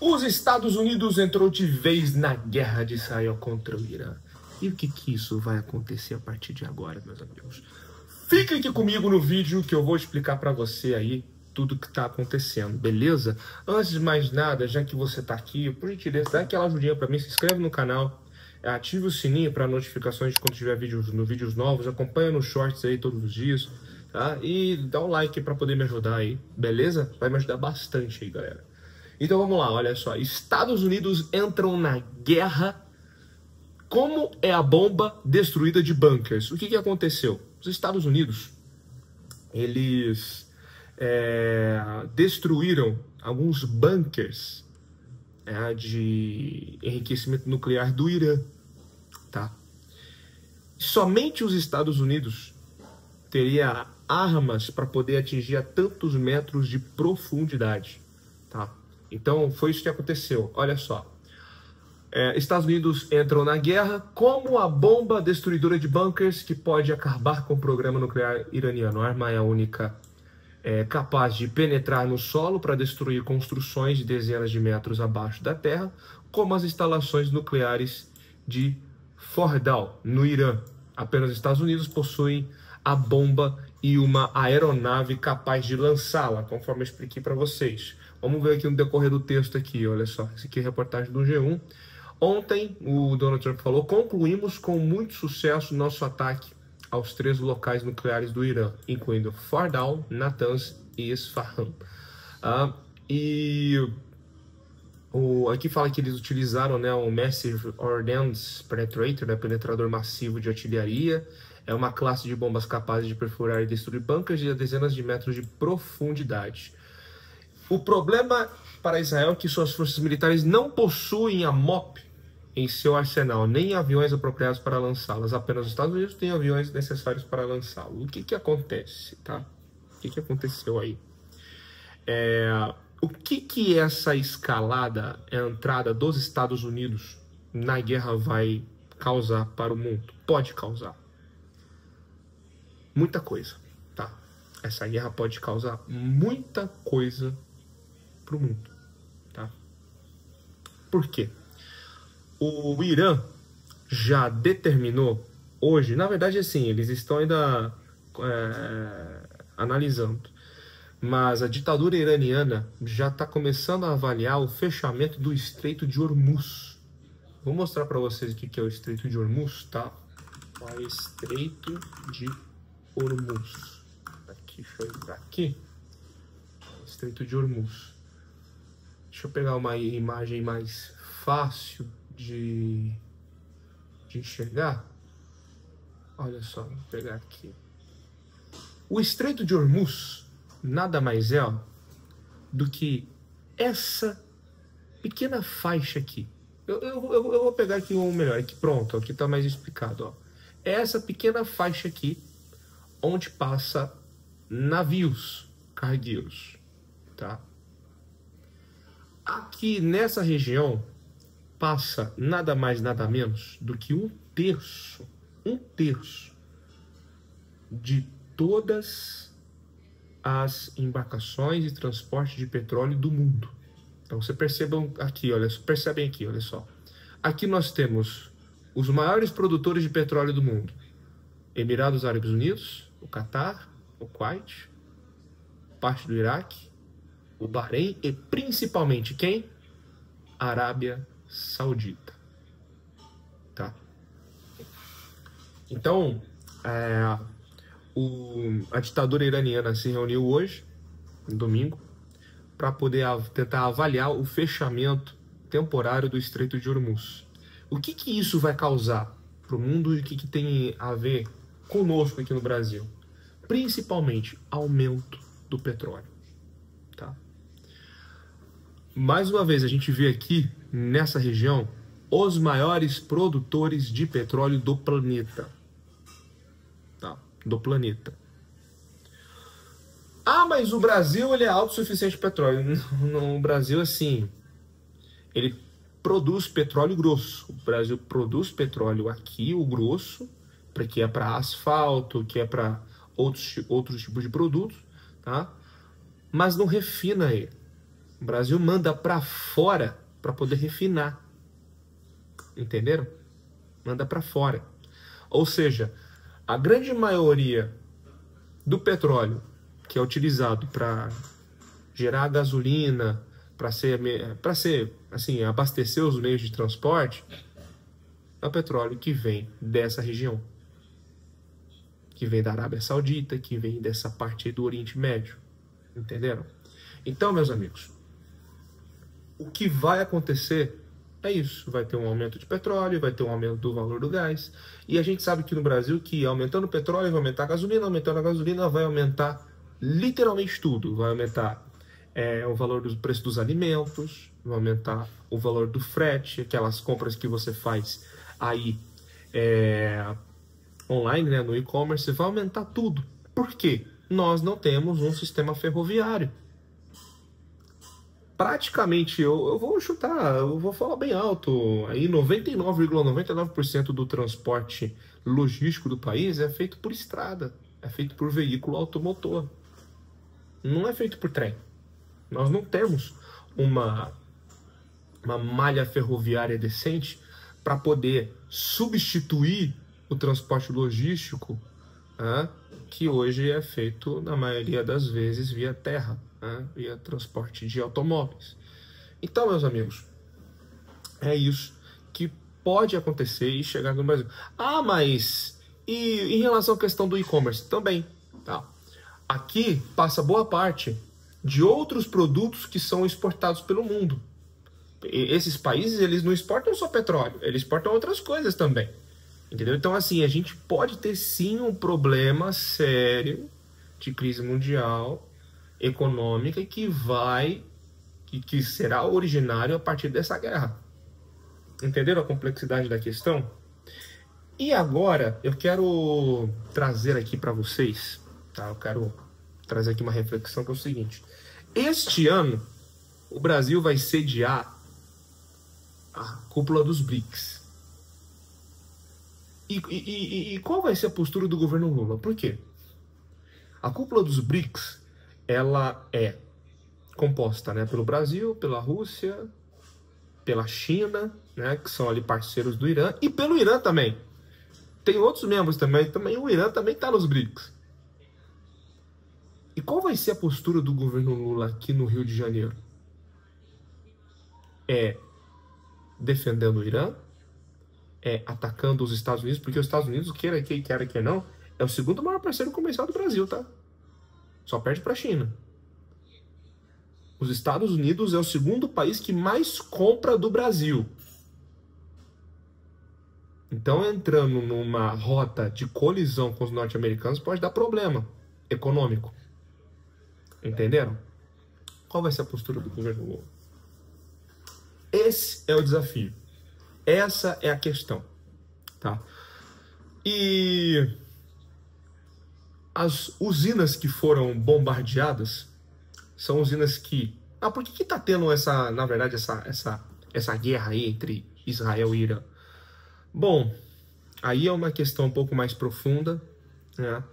Os Estados Unidos entrou de vez na guerra de Israel contra o Irã. E o que isso vai acontecer a partir de agora, meus amigos? Fica aqui comigo no vídeo que eu vou explicar para você aí tudo que está acontecendo, beleza? Antes de mais nada, já que você está aqui, por gentileza, dá aquela ajudinha para mim, se inscreve no canal, ative o sininho para notificações de quando tiver vídeos novos, acompanha nos shorts aí todos os dias, tá? E dá um like para poder me ajudar aí, beleza? Vai me ajudar bastante aí, galera. Então vamos lá, olha só, Estados Unidos entram na guerra. Como é a bomba destruída de bunkers? O que aconteceu? Os Estados Unidos, eles destruíram alguns bunkers de enriquecimento nuclear do Irã, tá? Somente os Estados Unidos teria armas para poder atingir a tantos metros de profundidade, tá? Então foi isso que aconteceu. Olha só. Estados Unidos entram na guerra como a bomba destruidora de bunkers que pode acabar com o programa nuclear iraniano. A arma é a única capaz de penetrar no solo para destruir construções de dezenas de metros abaixo da terra, como as instalações nucleares de Fordow, no Irã. Apenas os Estados Unidos possuem a bomba e uma aeronave capaz de lançá-la, conforme eu expliquei para vocês. Vamos ver aqui no decorrer do texto aqui, olha só. Essa aqui é a reportagem do G1. Ontem, o Donald Trump falou, concluímos com muito sucesso nosso ataque aos 3 locais nucleares do Irã, incluindo Fordow, Natanz e Isfahan. Aqui fala que eles utilizaram o Massive Ordnance Penetrator, penetrador massivo de artilharia. É uma classe de bombas capazes de perfurar e destruir bunkers de dezenas de metros de profundidade. O problema para Israel é que suas forças militares não possuem a MOP em seu arsenal, nem aviões apropriados para lançá-las. Apenas os Estados Unidos têm aviões necessários para lançá-lo. O que acontece, tá? O que aconteceu aí? O que essa escalada, a entrada dos Estados Unidos na guerra vai causar para o mundo? Pode causar muita coisa, tá? Essa guerra pode causar muita coisa para o mundo, tá? Por quê? O Irã já determinou hoje, na verdade assim, eles estão ainda analisando, mas a ditadura iraniana já está começando a avaliar o fechamento do Estreito de Hormuz. Vou mostrar para vocês o que é o Estreito de Hormuz, tá? O Estreito de Hormuz. Aqui, deixa eu entrar aqui. Estreito de Hormuz. Deixa eu pegar uma imagem mais fácil de enxergar. Olha só, vou pegar aqui. O Estreito de Hormuz nada mais é do que essa pequena faixa aqui. Eu vou pegar aqui um melhor. Aqui, pronto, aqui está mais explicado. Ó. É essa pequena faixa aqui onde passa navios cargueiros, tá? Aqui nessa região passa nada mais nada menos do que um terço de todas as embarcações e transporte de petróleo do mundo. Então você percebam aqui, percebem aqui, olha só. Aqui nós temos os maiores produtores de petróleo do mundo: Emirados Árabes Unidos, o Catar, o Kuwait, parte do Iraque, o Bahrein e principalmente quem? A Arábia Saudita, tá? Então, a ditadura iraniana se reuniu hoje, no domingo, para poder tentar avaliar o fechamento temporário do Estreito de Hormuz. O que isso vai causar para o mundo e o que tem a ver conosco aqui no Brasil? Principalmente aumento do petróleo, tá? Mais uma vez, a gente vê aqui, nessa região, os maiores produtores de petróleo do planeta. Tá? Do planeta. Ah, mas o Brasil ele é autossuficiente em petróleo. No Brasil, assim, ele produz petróleo grosso. O Brasil produz petróleo aqui, o grosso, que é para asfalto, que é para outros tipos de produtos, tá? Mas não refina ele. O Brasil manda para fora para poder refinar. Entenderam? Manda para fora. Ou seja, a grande maioria do petróleo que é utilizado para gerar gasolina, para ser assim, abastecer os meios de transporte, é o petróleo que vem dessa região, que vem da Arábia Saudita, que vem dessa parte aí do Oriente Médio. Entenderam? Então, meus amigos, o que vai acontecer é isso. Vai ter um aumento de petróleo, vai ter um aumento do valor do gás. E a gente sabe que no Brasil, que aumentando o petróleo, vai aumentar a gasolina, aumentando a gasolina, vai aumentar literalmente tudo. Vai aumentar o valor do preço dos alimentos, vai aumentar o valor do frete, aquelas compras que você faz aí online, né, no e-commerce, vai aumentar tudo. Por quê? Nós não temos um sistema ferroviário. Praticamente, eu vou chutar, eu vou falar bem alto, aí 99,99% do transporte logístico do país é feito por estrada, é feito por veículo automotor, não é feito por trem. Nós não temos uma malha ferroviária decente para poder substituir o transporte logístico, que hoje é feito, na maioria das vezes, via terra, via transporte de automóveis. Então, meus amigos, é isso que pode acontecer e chegar no Brasil. Mas e em relação à questão do e-commerce? Também. Tá? Aqui passa boa parte de outros produtos que são exportados pelo mundo. Esses países, eles não exportam só petróleo, eles exportam outras coisas também. Entendeu? Então, assim, a gente pode ter sim um problema sério de crise mundial, econômica, que será originário a partir dessa guerra. Entenderam a complexidade da questão? E agora eu quero trazer aqui para vocês, tá? Eu quero trazer aqui uma reflexão que é o seguinte: este ano o Brasil vai sediar a cúpula dos BRICS. E qual vai ser a postura do governo Lula? Por quê? A cúpula dos BRICS, ela é composta, né, pelo Brasil, pela Rússia, pela China, né, que são ali parceiros do Irã, e pelo Irã também. Tem outros membros também o Irã também está nos BRICS. E qual vai ser a postura do governo Lula aqui no Rio de Janeiro? É defendendo o Irã? É atacando os Estados Unidos? Porque os Estados Unidos, queira que não, é o segundo maior parceiro comercial do Brasil, tá? Só perde para a China. Os Estados Unidos é o segundo país que mais compra do Brasil. Então, entrando numa rota de colisão com os norte-americanos pode dar problema econômico. Entenderam? Qual vai ser a postura do governo Lula? Esse é o desafio. Essa é a questão. Tá? E as usinas que foram bombardeadas são usinas que... por que tá tendo na verdade, essa guerra aí entre Israel e Irã? Bom, aí é uma questão um pouco mais profunda, né?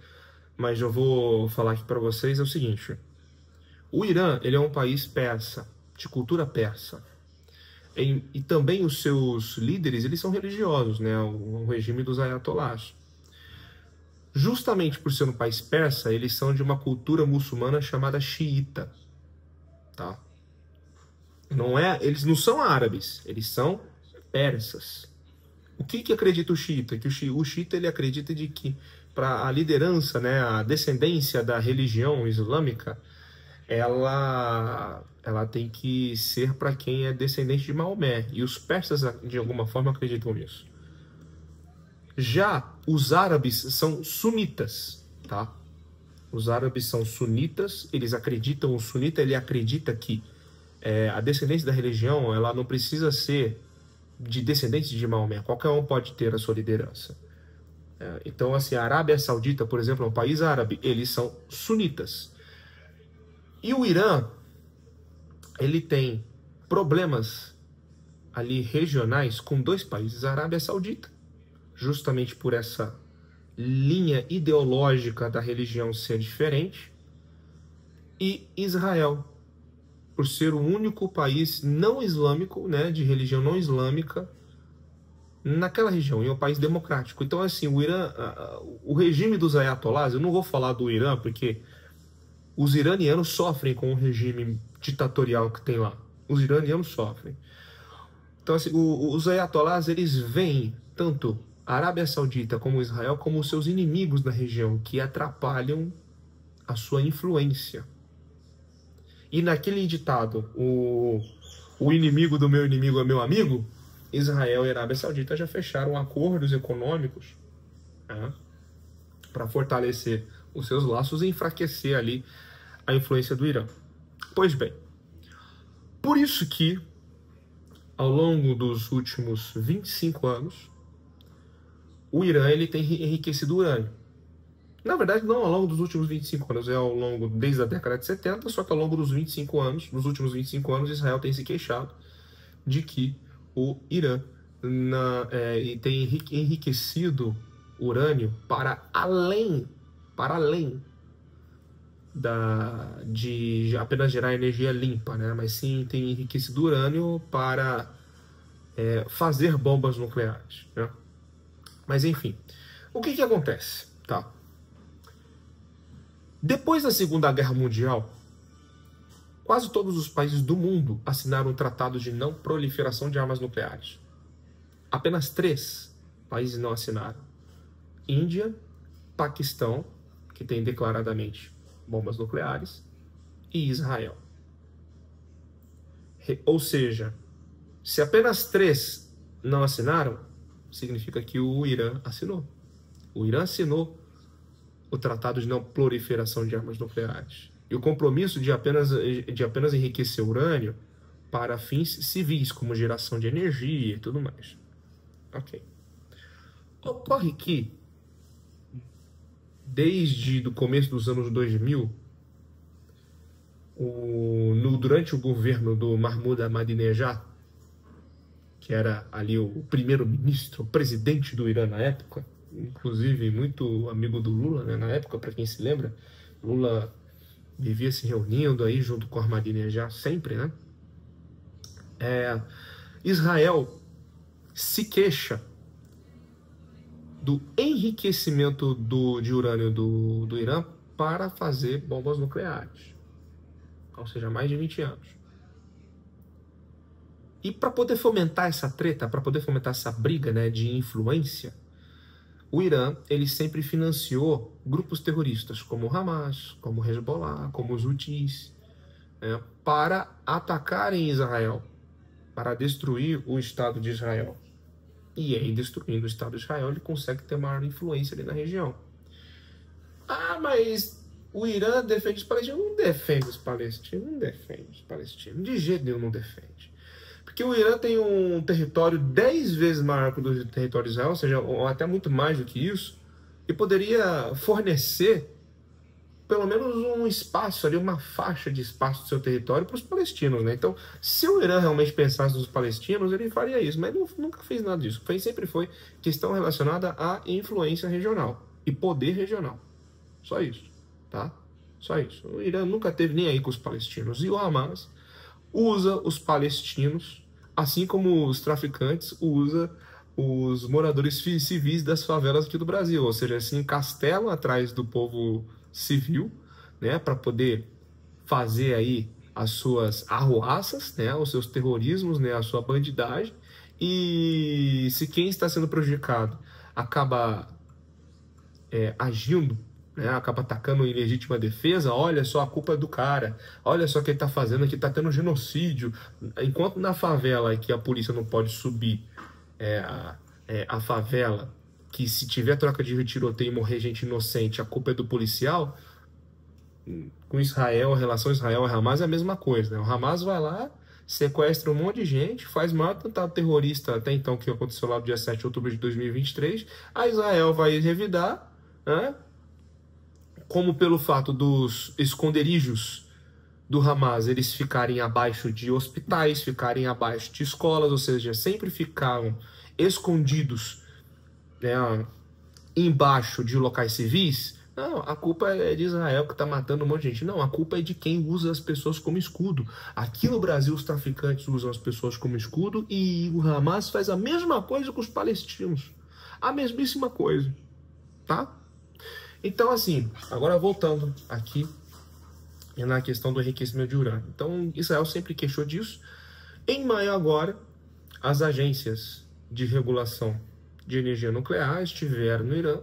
Mas eu vou falar aqui para vocês é o seguinte: o Irã, ele é um país persa, de cultura persa, e também os seus líderes, eles são religiosos, né? O regime dos ayatolás. Justamente por ser um país persa, eles são de uma cultura muçulmana chamada xiita, tá? Eles não são árabes, eles são persas. O que acredita o xiita? Que o xiita, ele acredita de que para a liderança, né, a descendência da religião islâmica, ela tem que ser para quem é descendente de Maomé. E os persas, de alguma forma, acreditam nisso. Já os árabes são sunitas, tá? Os árabes são sunitas, eles acreditam, o sunita, ele acredita que a descendência da religião, ela não precisa ser de descendentes de Maomé, qualquer um pode ter a sua liderança. Então, assim, a Arábia Saudita, por exemplo, é um país árabe, eles são sunitas. E o Irã, ele tem problemas ali regionais com dois países, a Arábia Saudita, justamente por essa linha ideológica da religião ser diferente, e Israel, por ser o único país não islâmico, né, de religião não islâmica, naquela região, e é um país democrático. Então, assim, o Irã, o regime dos ayatolás, eu não vou falar do Irã, porque os iranianos sofrem com o regime ditatorial que tem lá. Os iranianos sofrem. Então, assim, os ayatolás, eles veem tanto a Arábia Saudita como Israel como os seus inimigos na região, que atrapalham a sua influência. E naquele ditado, o inimigo do meu inimigo é meu amigo, Israel e Arábia Saudita já fecharam acordos econômicos, né, para fortalecer os seus laços e enfraquecer ali a influência do Irã. Pois bem, por isso que ao longo dos últimos 25 anos, o Irã ele tem enriquecido urânio. Na verdade, não ao longo dos últimos 25 anos, é ao longo desde a década de 70, só que ao longo dos 25 anos, nos últimos 25 anos, Israel tem se queixado de que o Irã tem enriquecido urânio para além de apenas gerar energia limpa, né? Mas sim tem enriquecido urânio para fazer bombas nucleares, né? Mas enfim, o que acontece? Tá. Depois da Segunda Guerra Mundial, quase todos os países do mundo assinaram um tratado de não proliferação de armas nucleares. Apenas 3 países não assinaram: Índia, Paquistão, que tem declaradamente bombas nucleares, e Israel. Ou seja, se apenas 3 não assinaram, significa que o Irã assinou. O Irã assinou o Tratado de Não Proliferação de Armas Nucleares. E o compromisso de apenas enriquecer urânio para fins civis, como geração de energia e tudo mais. Ok. Ocorre que, desde o começo dos anos 2000, durante o governo do Mahmoud Ahmadinejad, que era ali o primeiro-ministro, o presidente do Irã na época, inclusive muito amigo do Lula, né, na época, para quem se lembra, Lula vivia se reunindo aí junto com Ahmadinejad sempre, né? Israel se queixa do enriquecimento de urânio do Irã para fazer bombas nucleares, ou seja, mais de 20 anos. E para poder fomentar essa treta, para poder fomentar essa briga, né, de influência, o Irã ele sempre financiou grupos terroristas como o Hamas, como o Hezbollah, como os Houthis, né, para atacarem Israel, para destruir o Estado de Israel. E aí, destruindo o Estado de Israel, ele consegue ter maior influência ali na região. Ah, mas o Irã defende os palestinos? Não defende os palestinos, não defende os palestinos, de jeito nenhum não defende. Porque o Irã tem um território 10 vezes maior que o do território de Israel, ou seja, ou até muito mais do que isso, e poderia fornecer pelo menos um espaço ali, uma faixa de espaço do seu território para os palestinos, né? Então, se o Irã realmente pensasse nos palestinos, ele faria isso, mas nunca fez nada disso. Sempre foi questão relacionada à influência regional e poder regional. Só isso, tá? Só isso. O Irã nunca teve nem aí com os palestinos. E o Hamas usa os palestinos, assim como os traficantes usa os moradores civis das favelas aqui do Brasil, ou seja, se encastelam atrás do povo civil, né, para poder fazer aí as suas arruaças, né, os seus terrorismos, né, a sua bandidagem, e se quem está sendo prejudicado acaba agindo, né, acaba atacando em legítima defesa, olha só, a culpa é do cara, olha só o que ele está fazendo aqui, está tendo genocídio, enquanto na favela que a polícia não pode subir a favela, que se tiver troca de tiroteio e morrer gente inocente, a culpa é do policial. Com Israel, a relação Israel e Hamas é a mesma coisa, né? O Hamas vai lá, sequestra um monte de gente, faz o maior atentado terrorista até então que aconteceu lá no dia 7 de outubro de 2023, a Israel vai revidar, né? Como pelo fato dos esconderijos do Hamas eles ficarem abaixo de hospitais, ficarem abaixo de escolas, ou seja, sempre ficavam escondidos, né, embaixo de locais civis, Não, a culpa é de Israel que está matando um monte de gente. Não, a culpa é de quem usa as pessoas como escudo. Aqui no Brasil, os traficantes usam as pessoas como escudo e o Hamas faz a mesma coisa com os palestinos. A mesmíssima coisa, tá? Então, assim, agora voltando aqui na questão do enriquecimento de urânio. Então, Israel sempre queixou disso. Em maio agora, as agências de regulação de energia nuclear estiveram no Irã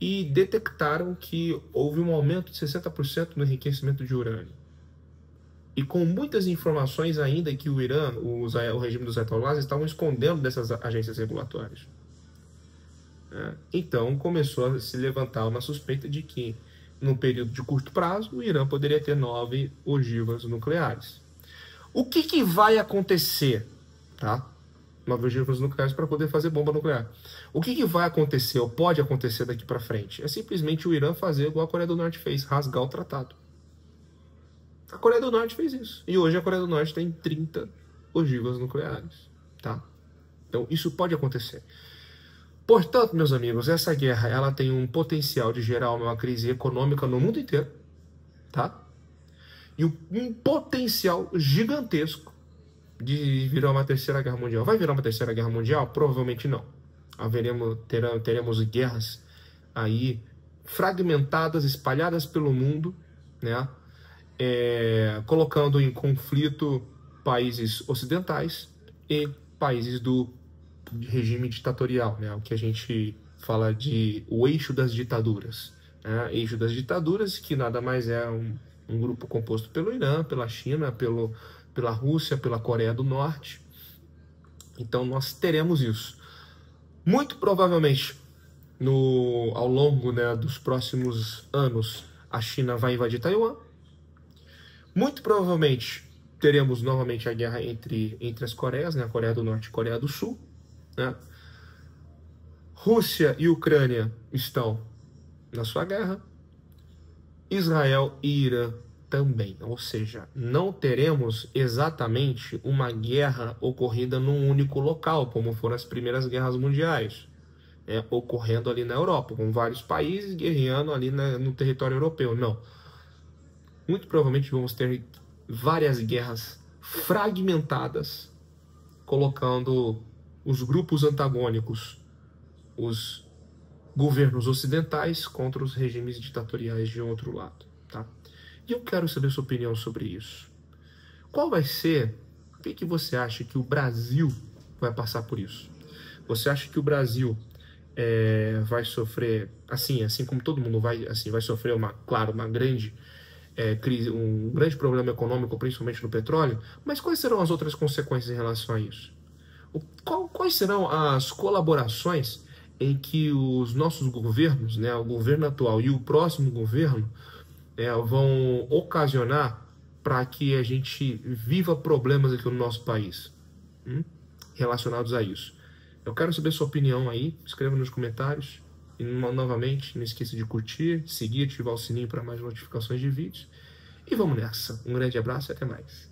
e detectaram que houve um aumento de 60% no enriquecimento de urânio. E com muitas informações ainda que o Irã, o regime dos ayatollahs, estavam escondendo dessas agências regulatórias. Então começou a se levantar uma suspeita de que, num período de curto prazo, o Irã poderia ter 9 ogivas nucleares. O que vai acontecer? Tá? 9 ogivas nucleares para poder fazer bomba nuclear. O que vai acontecer, ou pode acontecer daqui para frente? É simplesmente o Irã fazer igual a Coreia do Norte fez, rasgar o tratado. A Coreia do Norte fez isso. E hoje a Coreia do Norte tem 30 ogivas nucleares. Tá? Então isso pode acontecer. Portanto, meus amigos, essa guerra ela tem um potencial de gerar uma crise econômica no mundo inteiro. Tá? E um potencial gigantesco de virar uma terceira guerra mundial. Vai virar uma terceira guerra mundial? Provavelmente não. Teremos guerras aí fragmentadas, espalhadas pelo mundo, né? Colocando em conflito países ocidentais e países do regime ditatorial, né? O que a gente fala de o eixo das ditaduras. Né? Eixo das ditaduras, que nada mais é um grupo composto pelo Irã, pela China, pela Rússia, pela Coreia do Norte. Então nós teremos isso. Muito provavelmente, ao longo, né, dos próximos anos, a China vai invadir Taiwan. Muito provavelmente teremos novamente a guerra entre as Coreias, né, a Coreia do Norte e a Coreia do Sul. Né? Rússia e Ucrânia estão na sua guerra. Israel e Irã também, ou seja, não teremos exatamente uma guerra ocorrida num único local, como foram as primeiras guerras mundiais, ocorrendo ali na Europa, com vários países guerreando ali no território europeu. Não. Muito provavelmente vamos ter várias guerras fragmentadas, colocando os grupos antagônicos, os governos ocidentais contra os regimes ditatoriais de outro lado, tá? E eu quero saber sua opinião sobre isso. Qual vai ser, o que você acha que o Brasil vai passar por isso? Você acha que o Brasil vai sofrer, assim como todo mundo vai sofrer uma grande crise, um grande problema econômico, principalmente no petróleo, mas quais serão as outras consequências em relação a isso? Quais serão as colaborações em que os nossos governos, né, o governo atual e o próximo governo, vão ocasionar para que a gente viva problemas aqui no nosso país relacionados a isso? Eu quero saber sua opinião aí, escreva nos comentários. E novamente, não esqueça de curtir, seguir, ativar o sininho para mais notificações de vídeos. E vamos nessa. Um grande abraço e até mais.